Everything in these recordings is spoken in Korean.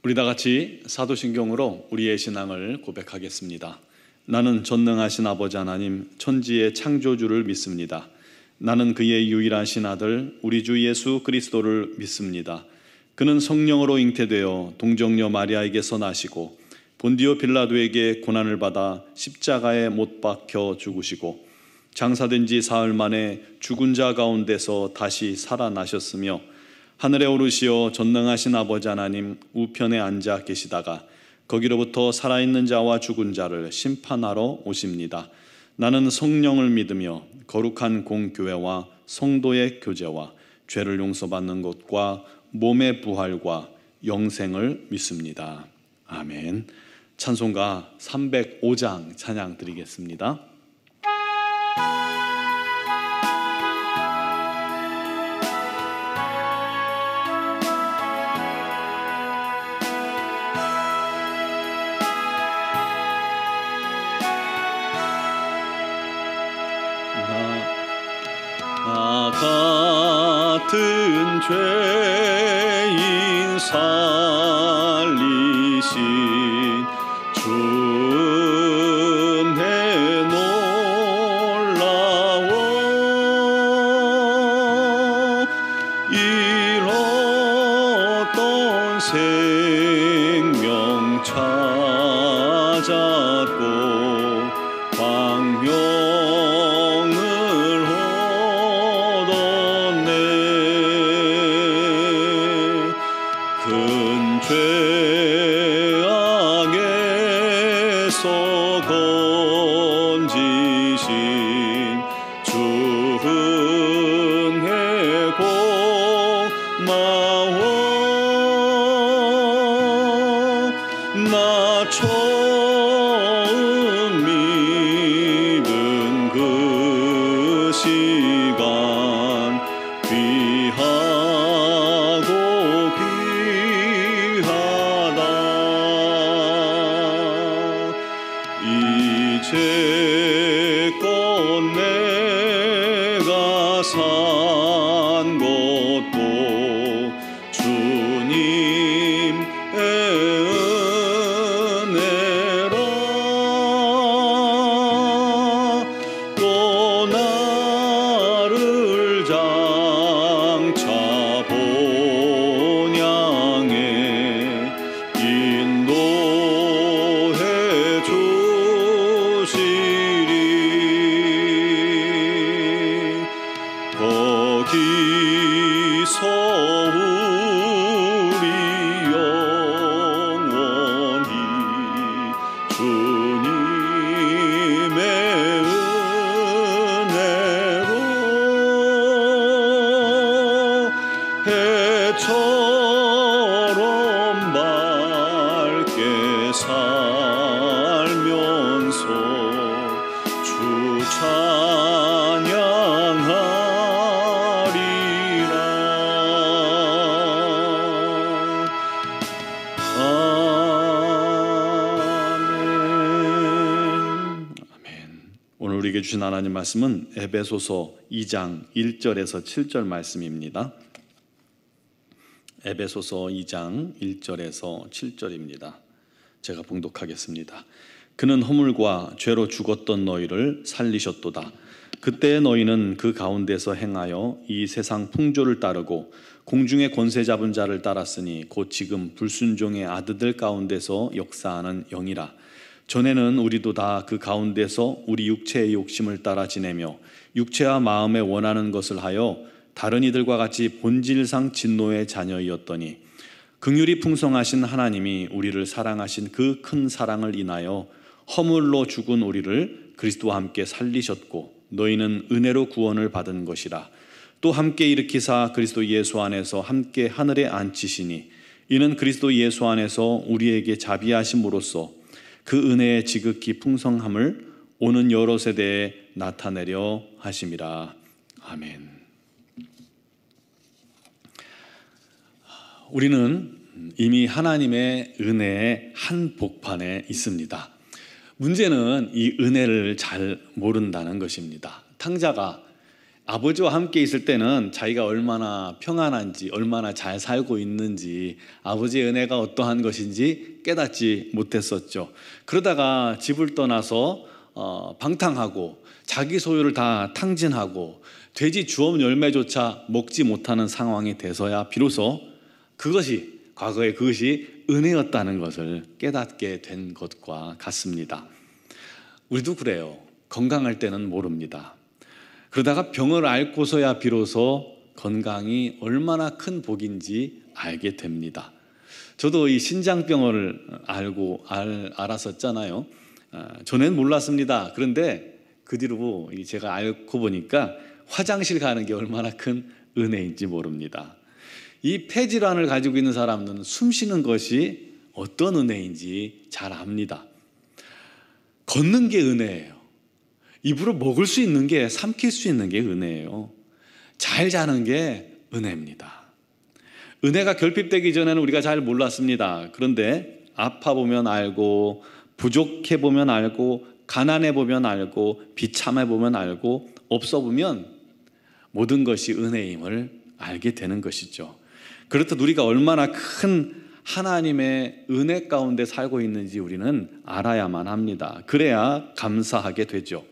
우리 다 같이 사도신경으로 우리의 신앙을 고백하겠습니다. 나는 전능하신 아버지 하나님 천지의 창조주를 믿습니다. 나는 그의 유일하신 아들 우리 주 예수 그리스도를 믿습니다. 그는 성령으로 잉태되어 동정녀 마리아에게서 나시고 본디오 빌라도에게 고난을 받아 십자가에 못 박혀 죽으시고 장사된 지 사흘 만에 죽은 자 가운데서 다시 살아나셨으며 하늘에 오르시어 전능하신 아버지 하나님 우편에 앉아 계시다가 거기로부터 살아있는 자와 죽은 자를 심판하러 오십니다. 나는 성령을 믿으며 거룩한 공교회와 성도의 교제와 죄를 용서받는 것과 몸의 부활과 영생을 믿습니다. 아멘. 찬송가 305장 찬양 드리겠습니다. 나 같은 죄인 살리신 주 은혜 놀라워 잃었던 생명 찾았고 광명을 얻었네. 큰 죄악에서 건지신 주 은혜 고마워. 나 처음 믿은 그 시간 귀하고 귀하다. 이제껏 내가 산 것도 주님의 은혜라. 또 나를 장차 본향에 인도해 주시리. 거기서 우리 영원히 주님의 은혜로 해처럼 밝게 살면서 주 찬양하리라. 아멘. 오늘 우리에게 주신 하나님 말씀은 에베소서 2장 1절에서 7절 말씀입니다. 에베소서 2장 1절에서 7절입니다. 제가 봉독하겠습니다. 그는 허물과 죄로 죽었던 너희를 살리셨도다. 그때 너희는 그 가운데서 행하여 이 세상 풍조를 따르고 공중의 권세 잡은 자를 따랐으니 곧 지금 불순종의 아들들 가운데서 역사하는 영이라. 전에는 우리도 다 그 가운데서 우리 육체의 욕심을 따라 지내며 육체와 마음에 원하는 것을 하여 다른 이들과 같이 본질상 진노의 자녀이었더니 긍휼이 풍성하신 하나님이 우리를 사랑하신 그 큰 사랑을 인하여 허물로 죽은 우리를 그리스도와 함께 살리셨고 너희는 은혜로 구원을 받은 것이라. 또 함께 일으키사 그리스도 예수 안에서 함께 하늘에 앉히시니 이는 그리스도 예수 안에서 우리에게 자비하심으로써 그 은혜의 지극히 풍성함을 오는 여러 세대에 나타내려 하심이라. 아멘. 우리는 이미 하나님의 은혜의 한복판에 있습니다. 문제는 이 은혜를 잘 모른다는 것입니다. 탕자가 아버지와 함께 있을 때는 자기가 얼마나 평안한지, 얼마나 잘 살고 있는지, 아버지의 은혜가 어떠한 것인지 깨닫지 못했었죠. 그러다가 집을 떠나서 방탕하고 자기 소유를 다 탕진하고 돼지 주업 열매조차 먹지 못하는 상황이 돼서야 비로소 과거에 그것이 은혜였다는 것을 깨닫게 된 것과 같습니다. 우리도 그래요. 건강할 때는 모릅니다. 그러다가 병을 앓고서야 비로소 건강이 얼마나 큰 복인지 알게 됩니다. 저도 이 신장병을 알았었잖아요. 전에는 몰랐습니다. 그런데 그 뒤로 제가 알고 보니까 화장실 가는 게 얼마나 큰 은혜인지 모릅니다. 이 폐질환을 가지고 있는 사람은 숨 쉬는 것이 어떤 은혜인지 잘 압니다. 걷는 게 은혜예요. 입으로 먹을 수 있는 게, 삼킬 수 있는 게 은혜예요. 잘 자는 게 은혜입니다. 은혜가 결핍되기 전에는 우리가 잘 몰랐습니다. 그런데 아파 보면 알고, 부족해 보면 알고, 가난해 보면 알고, 비참해 보면 알고, 없어 보면 모든 것이 은혜임을 알게 되는 것이죠. 그렇듯 우리가 얼마나 큰 하나님의 은혜 가운데 살고 있는지 우리는 알아야만 합니다. 그래야 감사하게 되죠.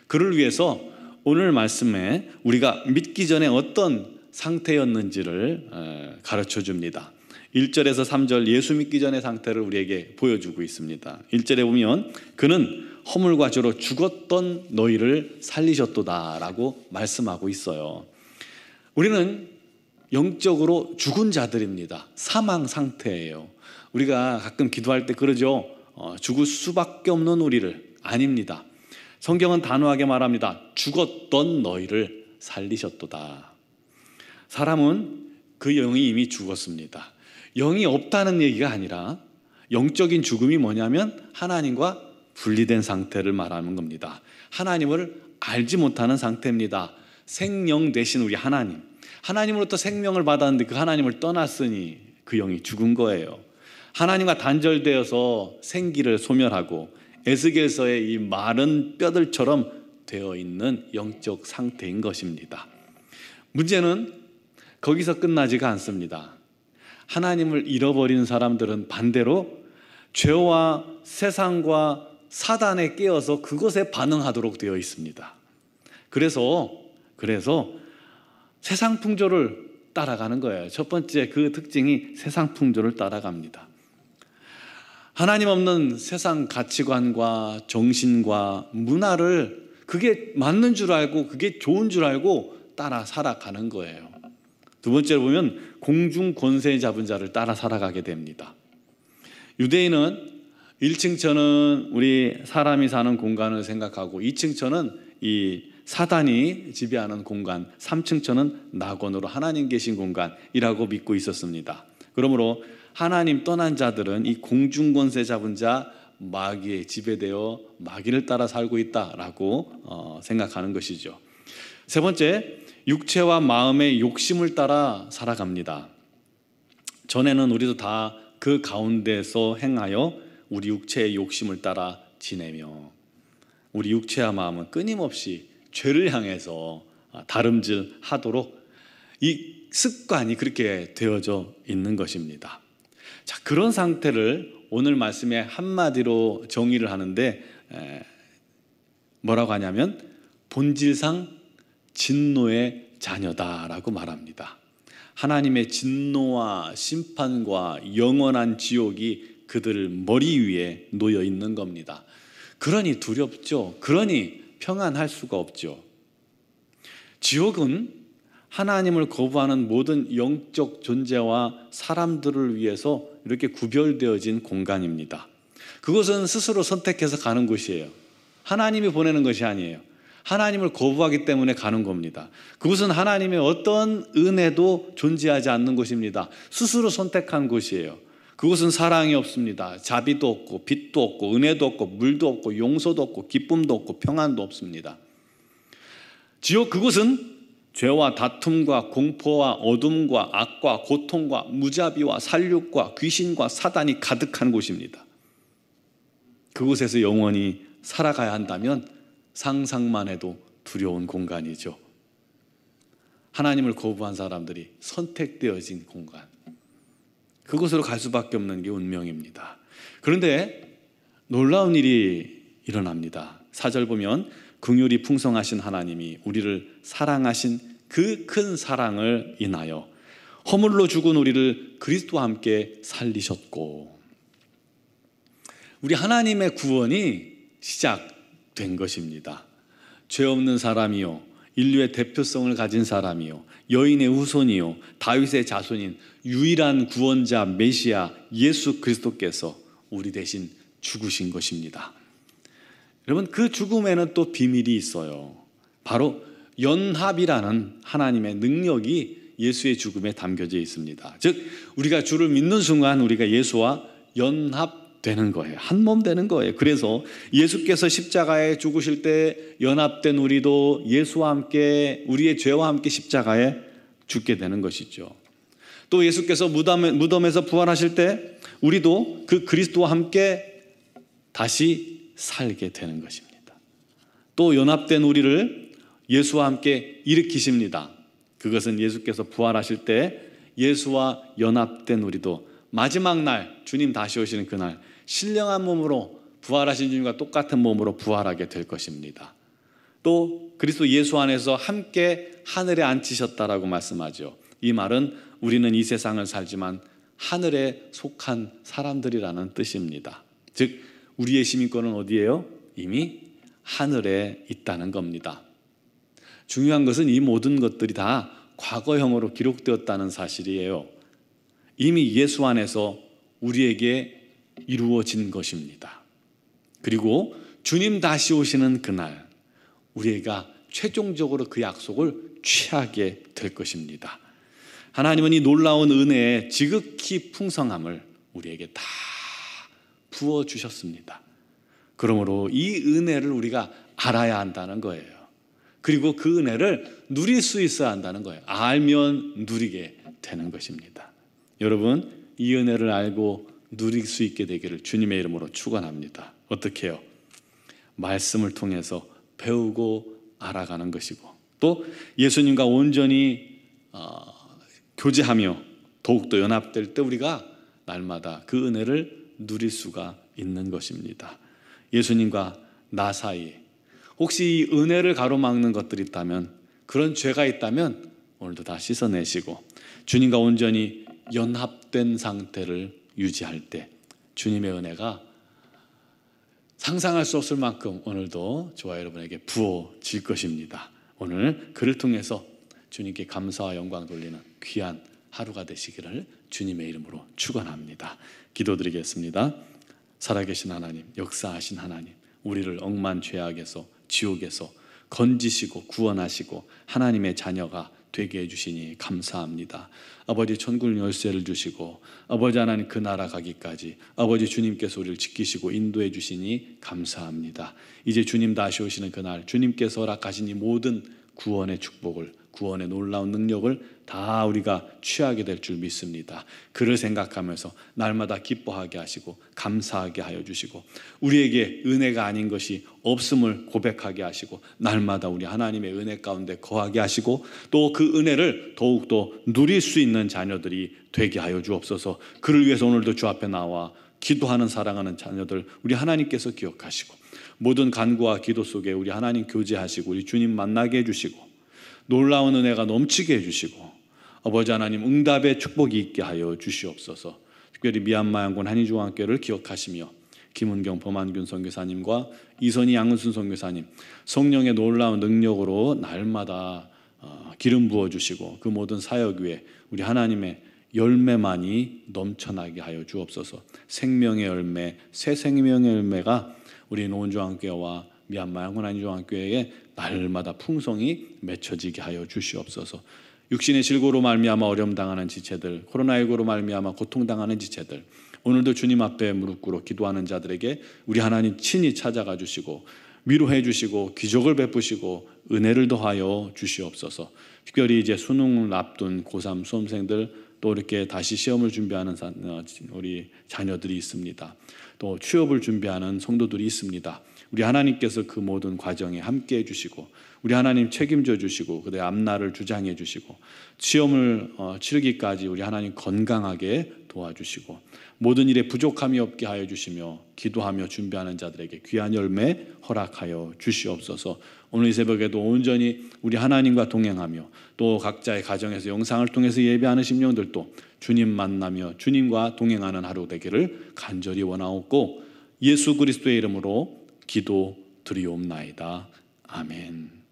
그를 위해서 오늘 말씀에 우리가 믿기 전에 어떤 상태였는지를 가르쳐 줍니다. 1절에서 3절 예수 믿기 전의 상태를 우리에게 보여주고 있습니다. 1절에 보면 그는 허물과 죄로 죽었던 너희를 살리셨도다 라고 말씀하고 있어요. 우리는 영적으로 죽은 자들입니다. 사망 상태예요. 우리가 가끔 기도할 때 그러죠. 죽을 수밖에 없는 우리를. 아닙니다. 성경은 단호하게 말합니다. 죽었던 너희를 살리셨도다. 사람은 그 영이 이미 죽었습니다. 영이 없다는 얘기가 아니라 영적인 죽음이 뭐냐면 하나님과 분리된 상태를 말하는 겁니다. 하나님을 알지 못하는 상태입니다. 생명 대신 우리 하나님으로부터 생명을 받았는데 그 하나님을 떠났으니 그 영이 죽은 거예요. 하나님과 단절되어서 생기를 소멸하고 에스겔서의 이 마른 뼈들처럼 되어 있는 영적 상태인 것입니다. 문제는 거기서 끝나지가 않습니다. 하나님을 잃어버린 사람들은 반대로 죄와 세상과 사단에 깨어서 그것에 반응하도록 되어 있습니다. 그래서 세상 풍조를 따라가는 거예요. 첫 번째 그 특징이 세상 풍조를 따라갑니다. 하나님 없는 세상 가치관과 정신과 문화를 그게 맞는 줄 알고 그게 좋은 줄 알고 따라 살아가는 거예요. 두 번째로 보면 공중 권세 잡은 자를 따라 살아가게 됩니다. 유대인은 1층천은 우리 사람이 사는 공간을 생각하고 2층천은 이 사단이 지배하는 공간, 3층천은 낙원으로 하나님 계신 공간이라고 믿고 있었습니다. 그러므로 하나님 떠난 자들은 이 공중권세 잡은 자 마귀에 지배되어 마귀를 따라 살고 있다라고 생각하는 것이죠. 세 번째, 육체와 마음의 욕심을 따라 살아갑니다. 전에는 우리도 다 그 가운데서 행하여 우리 육체의 욕심을 따라 지내며 우리 육체와 마음은 끊임없이 죄를 향해서 다름질하도록 이 습관이 그렇게 되어져 있는 것입니다. 자, 그런 상태를 오늘 말씀에 한마디로 정의를 하는데 뭐라고 하냐면 본질상 진노의 자녀다라고 말합니다. 하나님의 진노와 심판과 영원한 지옥이 그들 머리 위에 놓여 있는 겁니다. 그러니 두렵죠. 그러니 평안할 수가 없죠. 지옥은 하나님을 거부하는 모든 영적 존재와 사람들을 위해서 이렇게 구별되어진 공간입니다. 그것은 스스로 선택해서 가는 곳이에요. 하나님이 보내는 것이 아니에요. 하나님을 거부하기 때문에 가는 겁니다. 그것은 하나님의 어떤 은혜도 존재하지 않는 곳입니다. 스스로 선택한 곳이에요. 그것은 사랑이 없습니다. 자비도 없고 빛도 없고 은혜도 없고 물도 없고 용서도 없고 기쁨도 없고 평안도 없습니다. 지옥 그곳은 죄와 다툼과 공포와 어둠과 악과 고통과 무자비와 살육과 귀신과 사단이 가득한 곳입니다. 그곳에서 영원히 살아가야 한다면 상상만 해도 두려운 공간이죠. 하나님을 거부한 사람들이 선택되어진 공간, 그곳으로 갈 수밖에 없는 게 운명입니다. 그런데 놀라운 일이 일어납니다. 4절 보면 긍휼이 풍성하신 하나님이 우리를 사랑하신 그 큰 사랑을 인하여 허물로 죽은 우리를 그리스도와 함께 살리셨고, 우리 하나님의 구원이 시작된 것입니다. 죄 없는 사람이요, 인류의 대표성을 가진 사람이요, 여인의 후손이요, 다윗의 자손인 유일한 구원자 메시아 예수 그리스도께서 우리 대신 죽으신 것입니다. 여러분, 그 죽음에는 또 비밀이 있어요. 바로 연합이라는 하나님의 능력이 예수의 죽음에 담겨져 있습니다. 즉, 우리가 주를 믿는 순간 우리가 예수와 연합되는 거예요. 한 몸 되는 거예요. 그래서 예수께서 십자가에 죽으실 때 연합된 우리도 예수와 함께, 우리의 죄와 함께 십자가에 죽게 되는 것이죠. 또 예수께서 무덤에서 부활하실 때 우리도 그 그리스도와 함께 다시 살게 되는 것입니다. 또 연합된 우리를 예수와 함께 일으키십니다. 그것은 예수께서 부활하실 때 예수와 연합된 우리도 마지막 날, 주님 다시 오시는 그날 신령한 몸으로, 부활하신 주님과 똑같은 몸으로 부활하게 될 것입니다. 또 그리스도 예수 안에서 함께 하늘에 앉히셨다라고 말씀하죠. 이 말은 우리는 이 세상을 살지만 하늘에 속한 사람들이라는 뜻입니다. 즉, 우리의 시민권은 어디예요? 이미 하늘에 있다는 겁니다. 중요한 것은 이 모든 것들이 다 과거형으로 기록되었다는 사실이에요. 이미 예수 안에서 우리에게 이루어진 것입니다. 그리고 주님 다시 오시는 그날 우리가 최종적으로 그 약속을 취하게 될 것입니다. 하나님은 이 놀라운 은혜의 지극히 풍성함을 우리에게 다 부어주셨습니다. 그러므로 이 은혜를 우리가 알아야 한다는 거예요. 그리고 그 은혜를 누릴 수 있어야 한다는 거예요. 알면 누리게 되는 것입니다. 여러분, 이 은혜를 알고 누릴 수 있게 되기를 주님의 이름으로 축원합니다. 어떻게 해요? 말씀을 통해서 배우고 알아가는 것이고, 또 예수님과 온전히 교제하며 더욱더 연합될 때 우리가 날마다 그 은혜를 누릴 수가 있는 것입니다. 예수님과 나 사이에 혹시 이 은혜를 가로막는 것들이 있다면, 그런 죄가 있다면 오늘도 다 씻어내시고 주님과 온전히 연합된 상태를 유지할 때 주님의 은혜가 상상할 수 없을 만큼 오늘도 저와 여러분에게 부어질 것입니다. 오늘 그를 통해서 주님께 감사와 영광 돌리는 귀한 하루가 되시기를 주님의 이름으로 축원합니다. 기도드리겠습니다. 살아계신 하나님, 역사하신 하나님, 우리를 억만 죄악에서, 지옥에서 건지시고 구원하시고 하나님의 자녀가 되게 해주시니 감사합니다. 아버지, 천국 열쇠를 주시고 아버지 하나님 그 나라 가기까지 아버지 주님께서 우리를 지키시고 인도해 주시니 감사합니다. 이제 주님 다시 오시는 그날 주님께서 허락하신 이 모든 구원의 축복을, 구원의 놀라운 능력을 다 우리가 취하게 될 줄 믿습니다. 그를 생각하면서 날마다 기뻐하게 하시고 감사하게 하여 주시고 우리에게 은혜가 아닌 것이 없음을 고백하게 하시고 날마다 우리 하나님의 은혜 가운데 거하게 하시고 또 그 은혜를 더욱더 누릴 수 있는 자녀들이 되게 하여 주옵소서. 그를 위해서 오늘도 주 앞에 나와 기도하는 사랑하는 자녀들 우리 하나님께서 기억하시고 모든 간구와 기도 속에 우리 하나님 교제하시고 우리 주님 만나게 해주시고 놀라운 은혜가 넘치게 해주시고 아버지 하나님 응답의 축복이 있게 하여 주시옵소서. 특별히 미얀마 양군 한인중앙교회를 기억하시며 김은경 범한균 선교사님과 이선희 양은순 선교사님 성령의 놀라운 능력으로 날마다 기름 부어주시고 그 모든 사역 위에 우리 하나님의 열매만이 넘쳐나게 하여 주옵소서. 생명의 열매, 새 생명의 열매가 우리 노원중앙교회와 미얀마 양군 한인중앙교회에 날마다 풍성히 맺혀지게 하여 주시옵소서. 육신의 질고로 말미암아 어려움 당하는 지체들, 코로나19로 말미암아 고통당하는 지체들, 오늘도 주님 앞에 무릎 꿇어 기도하는 자들에게 우리 하나님 친히 찾아가 주시고 위로해 주시고 기적을 베푸시고 은혜를 더하여 주시옵소서. 특별히 이제 수능을 앞둔 고3 수험생들, 또 이렇게 다시 시험을 준비하는 우리 자녀들이 있습니다. 또 취업을 준비하는 성도들이 있습니다. 우리 하나님께서 그 모든 과정에 함께 해주시고 우리 하나님 책임져 주시고 그들의 앞날을 주장해 주시고 시험을 치르기까지 우리 하나님 건강하게 도와주시고 모든 일에 부족함이 없게 하여 주시며 기도하며 준비하는 자들에게 귀한 열매 허락하여 주시옵소서. 오늘 이 새벽에도 온전히 우리 하나님과 동행하며 또 각자의 가정에서 영상을 통해서 예배하는 심령들도 주님 만나며 주님과 동행하는 하루 되기를 간절히 원하옵고 예수 그리스도의 이름으로 기도드리옵나이다. 아멘.